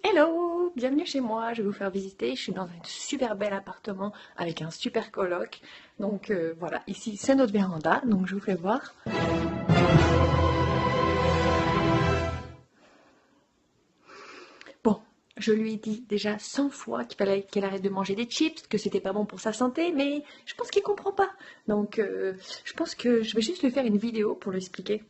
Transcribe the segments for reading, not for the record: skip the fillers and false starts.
Hello, bienvenue chez moi, je vais vous faire visiter, je suis dans un super bel appartement avec un super coloc. Donc voilà, ici c'est notre véranda, donc je vous fais voir. Bon, je lui ai dit déjà 100 fois qu'il fallait qu'elle arrête de manger des chips, que c'était pas bon pour sa santé, mais je pense qu'il comprend pas. Donc je pense que je vais juste lui faire une vidéo pour lui expliquer.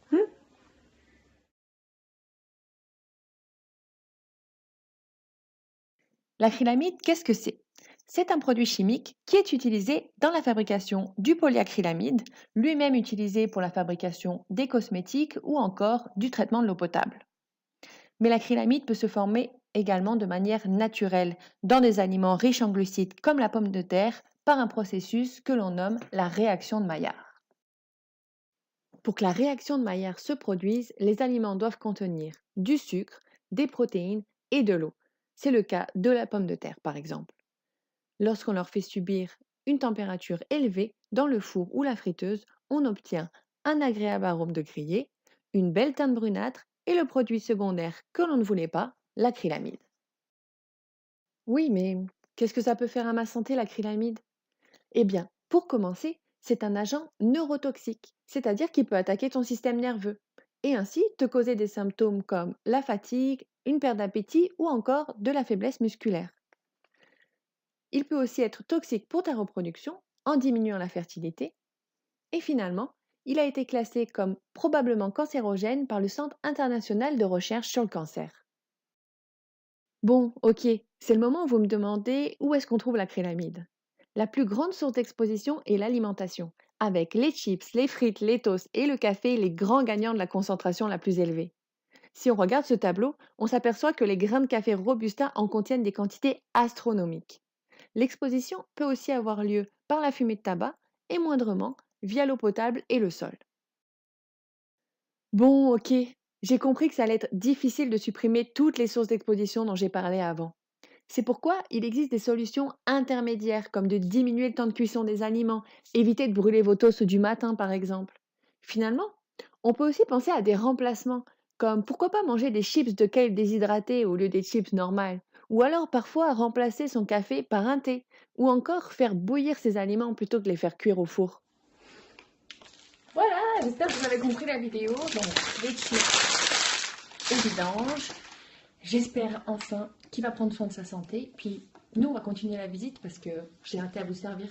L'acrylamide, qu'est-ce que c'est? C'est un produit chimique qui est utilisé dans la fabrication du polyacrylamide, lui-même utilisé pour la fabrication des cosmétiques ou encore du traitement de l'eau potable. Mais l'acrylamide peut se former également de manière naturelle dans des aliments riches en glucides comme la pomme de terre par un processus que l'on nomme la réaction de Maillard. Pour que la réaction de Maillard se produise, les aliments doivent contenir du sucre, des protéines et de l'eau. C'est le cas de la pomme de terre par exemple. Lorsqu'on leur fait subir une température élevée dans le four ou la friteuse, on obtient un agréable arôme de grillé, une belle teinte brunâtre et le produit secondaire que l'on ne voulait pas, l'acrylamide. Oui, mais qu'est-ce que ça peut faire à ma santé, l'acrylamide? Eh bien, pour commencer, c'est un agent neurotoxique, c'est-à-dire qu'il peut attaquer ton système nerveux et ainsi te causer des symptômes comme la fatigue, une perte d'appétit ou encore de la faiblesse musculaire. Il peut aussi être toxique pour ta reproduction en diminuant la fertilité. Et finalement, il a été classé comme probablement cancérogène par le Centre international de recherche sur le cancer. Bon, ok, c'est le moment où vous me demandez où est-ce qu'on trouve l'acrylamide. La plus grande source d'exposition est l'alimentation, avec les chips, les frites, les toasts et le café les grands gagnants de la concentration la plus élevée. Si on regarde ce tableau, on s'aperçoit que les grains de café robusta en contiennent des quantités astronomiques. L'exposition peut aussi avoir lieu par la fumée de tabac et moindrement via l'eau potable et le sol. Bon, ok, j'ai compris que ça allait être difficile de supprimer toutes les sources d'exposition dont j'ai parlé avant. C'est pourquoi il existe des solutions intermédiaires comme de diminuer le temps de cuisson des aliments, éviter de brûler vos toasts du matin par exemple. Finalement, on peut aussi penser à des remplacements, comme pourquoi pas manger des chips de kale déshydratés au lieu des chips normales, ou alors parfois remplacer son café par un thé, ou encore faire bouillir ses aliments plutôt que de les faire cuire au four. Voilà, j'espère que vous avez compris la vidéo. Donc les chips au vidange. J'espère enfin qu'il va prendre soin de sa santé. Puis nous, on va continuer la visite parce que j'ai un thé à vous servir.